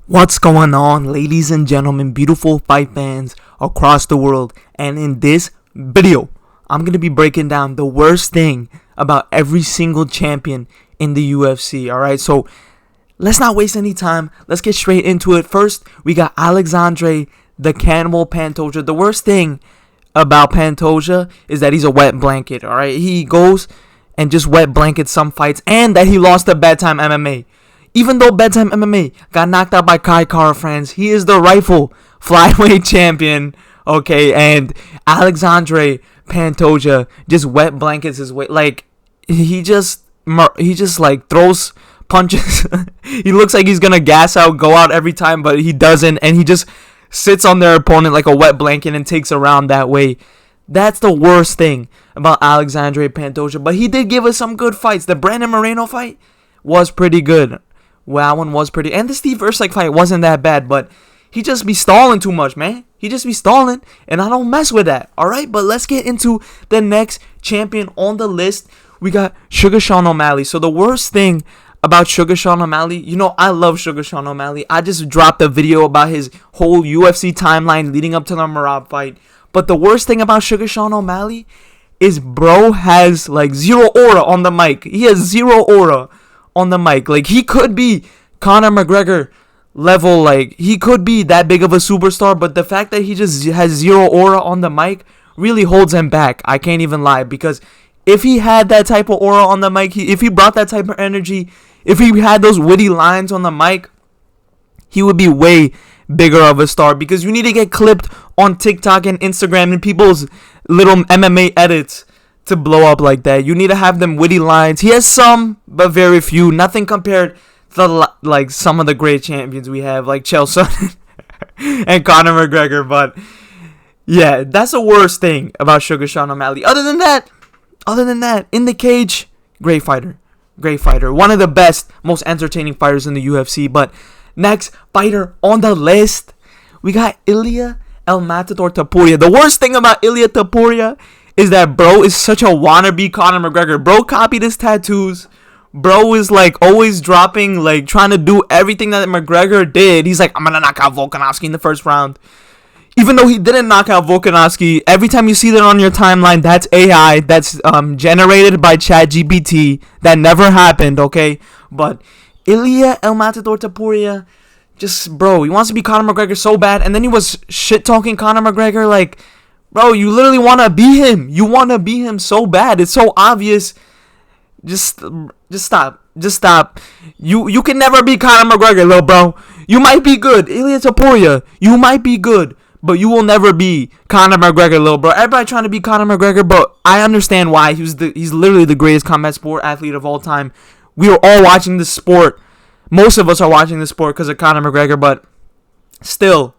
What's going on, ladies and gentlemen, beautiful fight fans across the world? And in this video, I'm going to be breaking down the worst thing about every single champion in the UFC. Alright, so let's not waste any time. Let's get straight into it. First, we got Alexandre the Cannibal Pantoja. The worst thing about Pantoja is that he's a wet blanket. Alright, he goes and just wet blankets some fights, and that he lost to Bedtime MMA. Even though Bedtime MMA got knocked out by Kai Kara France, he is the rightful flyweight champion, okay? And Alexandre Pantoja just wet blankets his way. Like, he just like throws punches. He looks like he's gonna gas out, go out every time, but he doesn't. And he just sits on their opponent like a wet blanket and takes a round that way. That's the worst thing about Alexandre Pantoja. But he did give us some good fights. The Brandon Moreno fight was pretty good. Well, that one was pretty. And the Steve Erceg fight wasn't that bad, but he just be stalling too much, man. He just be stalling, and I don't mess with that, all right? But let's get into the next champion on the list. We got Sugar Sean O'Malley. So the worst thing about Sugar Sean O'Malley, I love Sugar Sean O'Malley. I just dropped a video about his whole UFC timeline leading up to the Merab fight. But the worst thing about Sugar Sean O'Malley is bro has, like, zero aura on the mic. He has zero aura on the mic. Like, he could be Conor McGregor level, like, he could be that big of a superstar, but the fact that he just has zero aura on the mic really holds him back. I can't even lie, because if he had that type of aura on the mic, if he brought that type of energy, if he had those witty lines on the mic, he would be way bigger of a star. Because you need to get clipped on TikTok and Instagram and people's little MMA edits to blow up like that. You need to have them witty lines. He has some, but very few. Nothing compared to like some of the great champions we have, like Chael Sonnen and Conor McGregor. But yeah, that's the worst thing about Sugar Sean O'Malley. Other than that, in the cage, great fighter. One of the best, most entertaining fighters in the UFC. But next fighter on the list, we got Ilia El Matador Topuria. The worst thing about Ilia Topuria is that bro is such a wannabe Conor McGregor. Bro copied his tattoos. Bro is like always dropping, like trying to do everything that McGregor did. He's like, I'm gonna knock out Volkanovski in the first round. Even though he didn't knock out Volkanovski, every time you see that on your timeline, that's AI. That's generated by ChatGPT. That never happened, okay? But Ilia El Matador Topuria, just, bro, he wants to be Conor McGregor so bad. And then he was shit-talking Conor McGregor like, bro, you literally want to be him. You want to be him so bad. It's so obvious. Just stop. Just stop. You can never be Conor McGregor, little bro. You might be good. Ilia Topuria, you might be good, but you will never be Conor McGregor, little bro. Everybody trying to be Conor McGregor, but I understand why. He's literally the greatest combat sport athlete of all time. We are all watching this sport. Most of us are watching this sport because of Conor McGregor, but still,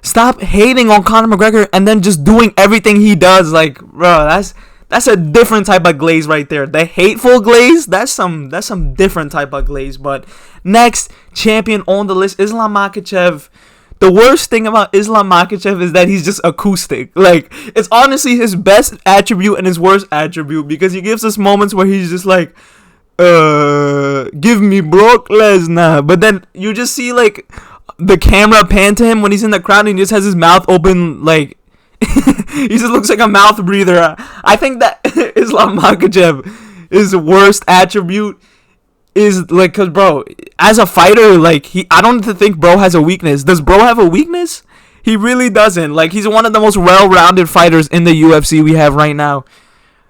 Stop hating on Conor McGregor and then just doing everything he does. Like, bro, that's a different type of glaze right there. The hateful glaze, that's some different type of glaze. But next champion on the list, Islam Makhachev. The worst thing about Islam Makhachev is that he's just acoustic. Like, it's honestly his best attribute and his worst attribute, because he gives us moments where he's just like, give me Brock Lesnar. But then you just see, like, the camera pan to him when he's in the crowd and he just has his mouth open, like, he just looks like a mouth breather. I think that Islam Makhachev, his worst attribute is, like, cause bro, as a fighter, like, I don't think bro has a weakness. Does bro have a weakness? He really doesn't. Like, he's one of the most well-rounded fighters in the UFC we have right now.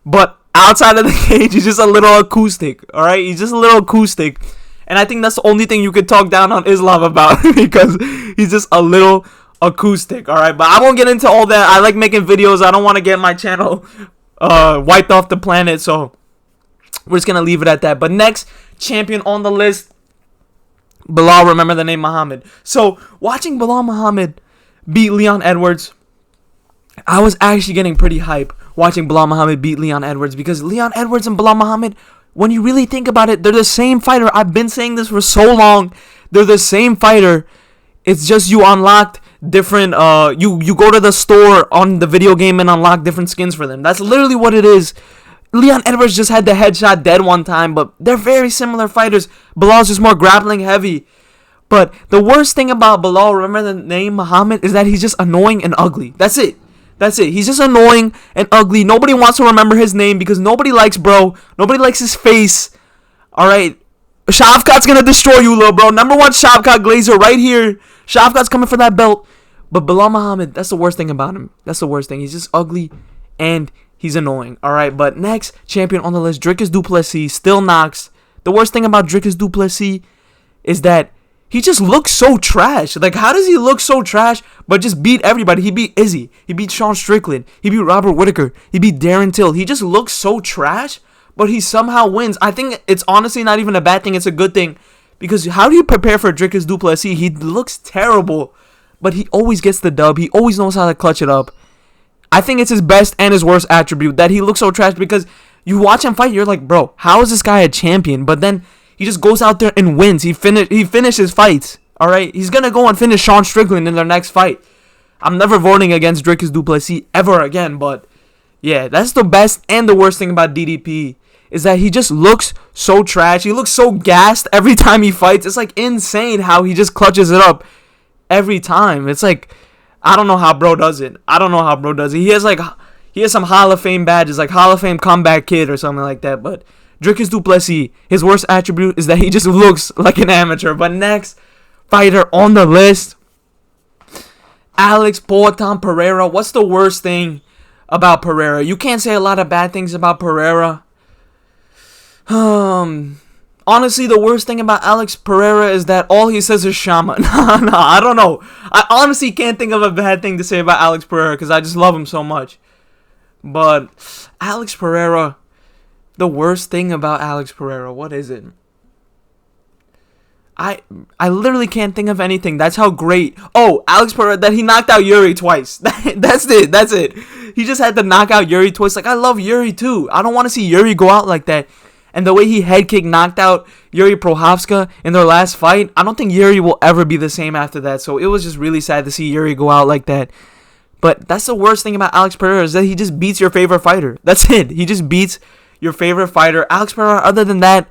But outside of the cage, he's just a little acoustic, alright? He's just a little acoustic. And I think that's the only thing you could talk down on Islam about, because he's just a little acoustic, alright? But I won't get into all that. I like making videos. I don't want to get my channel wiped off the planet, so we're just going to leave it at that. But next champion on the list, Bilal, remember the name, Muhammad. So watching Bilal Muhammad beat Leon Edwards, I was actually getting pretty hype watching Bilal Muhammad beat Leon Edwards, because Leon Edwards and Bilal Muhammad, when you really think about it, they're the same fighter. I've been saying this for so long. They're the same fighter. It's just you unlocked different, you go to the store on the video game and unlock different skins for them. That's literally what it is. Leon Edwards just had the headshot dead one time, but they're very similar fighters. Bilal's just more grappling heavy. But the worst thing about Bilal, remember the name Muhammad, is that he's just annoying and ugly. That's it. That's it. He's just annoying and ugly. Nobody wants to remember his name because nobody likes bro. Nobody likes his face. Alright. Shavkat's gonna destroy you, little bro. Number 1 Shavkat Glazer right here. Shavkat's coming for that belt. But Bilal Muhammad, that's the worst thing about him. That's the worst thing. He's just ugly and he's annoying. Alright, but next champion on the list, Dricus du Plessis, still knocks. The worst thing about Dricus du Plessis is that he just looks so trash. Like, how does he look so trash but just beat everybody? He beat Izzy. He beat Sean Strickland. He beat Robert Whittaker. He beat Darren Till. He just looks so trash, but he somehow wins. I think it's honestly not even a bad thing. It's a good thing. Because how do you prepare for Dricus du Plessis? He looks terrible, but he always gets the dub. He always knows how to clutch it up. I think it's his best and his worst attribute that he looks so trash because you watch him fight, you're like, bro, how is this guy a champion? But then he just goes out there and wins. He finishes fights. All right, he's gonna go and finish Sean Strickland in their next fight. I'm never voting against Dricus du Plessis ever again. But yeah, that's the best and the worst thing about DDP is that he just looks so trash. He looks so gassed every time he fights. It's like insane how he just clutches it up every time. It's like, I don't know how bro does it. He has some Hall of Fame badges, like Hall of Fame comeback kid or something like that. But Dricus du Plessis, his worst attribute is that he just looks like an amateur. But next fighter on the list, Alex Poatan Pereira. What's the worst thing about Pereira? You can't say a lot of bad things about Pereira. Honestly, the worst thing about Alex Pereira is that all he says is Shama. No, I don't know. I honestly can't think of a bad thing to say about Alex Pereira because I just love him so much. But Alex Pereira, the worst thing about Alex Pereira, what is it? I literally can't think of anything. That's how great. Oh, Alex Pereira, that he knocked out Yuri twice. That's it. He just had to knock out Yuri twice. Like, I love Yuri too. I don't want to see Yuri go out like that. And the way he head kick knocked out Yuri Prochazka in their last fight, I don't think Yuri will ever be the same after that. So it was just really sad to see Yuri go out like that. But that's the worst thing about Alex Pereira is that he just beats your favorite fighter. That's it. He just beats your favorite fighter. Alex Pereira, other than that,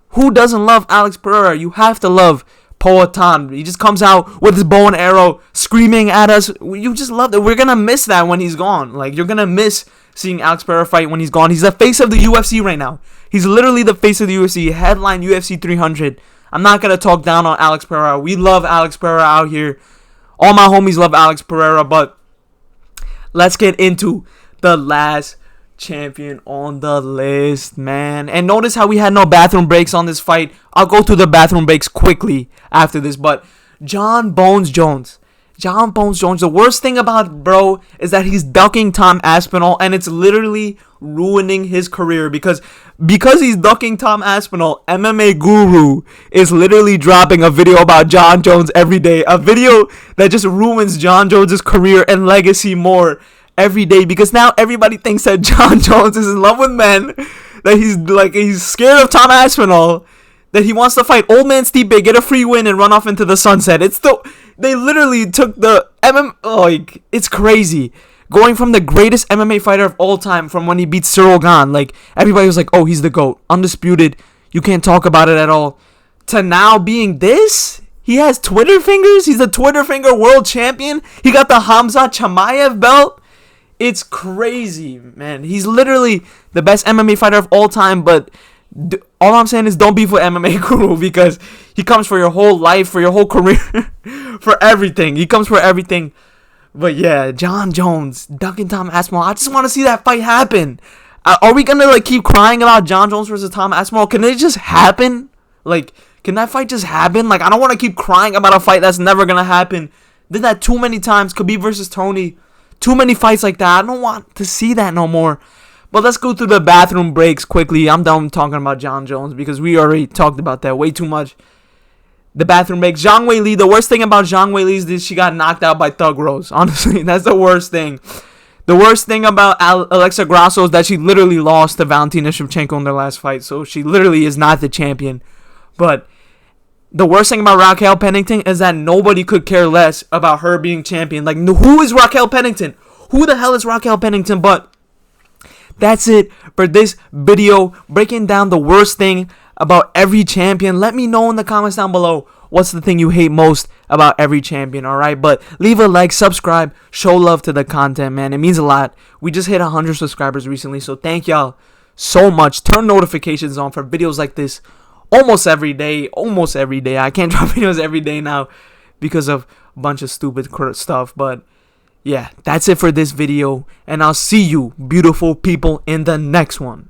who doesn't love Alex Pereira? You have to love Poatan. He just comes out with his bow and arrow screaming at us. You just love it. We're going to miss that when he's gone. Like, you're going to miss seeing Alex Pereira fight when he's gone. He's the face of the UFC right now. He's literally the face of the UFC. Headline UFC 300. I'm not going to talk down on Alex Pereira. We love Alex Pereira out here. All my homies love Alex Pereira. But let's get into the last champion on the list, man. And notice how we had no bathroom breaks on this fight. I'll go through the bathroom breaks quickly after this. But John Bones Jones. The worst thing about bro is that he's ducking Tom Aspinall, and it's literally ruining his career because he's ducking Tom Aspinall. MMA Guru is literally dropping a video about John Jones every day, a video that just ruins John Jones' career and legacy more every day because now everybody thinks that John Jones is in love with men, that he's scared of Tom Aspinall, that he wants to fight old man Stipe, get a free win, and run off into the sunset. They literally took the MMA. It's crazy. Going from the greatest MMA fighter of all time, from when he beat Cyril Gane, like everybody was like, oh, he's the GOAT, undisputed, you can't talk about it at all, to now being this. He has Twitter fingers. He's the Twitter finger world champion. He got the Hamza Chimaev belt. It's crazy, man. He's literally the best MMA fighter of all time, but all I'm saying is don't beef with MMA Guru because he comes for your whole life, for your whole career, for everything. He comes for everything. But yeah, John Jones, ducking Tom Aspinall. I just want to see that fight happen. Are we going to keep crying about John Jones versus Tom Aspinall? Can it just happen? Can that fight just happen? I don't want to keep crying about a fight that's never going to happen. Did that too many times. Khabib versus Tony. Too many fights like that. I don't want to see that no more. But let's go through the bathroom breaks quickly. I'm done talking about John Jones because we already talked about that way too much. The bathroom breaks. Zhang Weili. The worst thing about Zhang Weili is that she got knocked out by Thug Rose. Honestly, that's the worst thing. The worst thing about Alexa Grasso is that she literally lost to Valentina Shevchenko in their last fight. So she literally is not the champion. But the worst thing about Raquel Pennington is that nobody could care less about her being champion. Who is Raquel Pennington? Who the hell is Raquel Pennington? But that's it for this video, breaking down the worst thing about every champion. Let me know in the comments down below, what's the thing you hate most about every champion, alright? But leave a like, subscribe, show love to the content, man. It means a lot. We just hit 100 subscribers recently, so thank y'all so much. Turn notifications on for videos like this almost every day. I can't drop videos every day now because of a bunch of stupid stuff, but yeah, that's it for this video, and I'll see you beautiful people in the next one.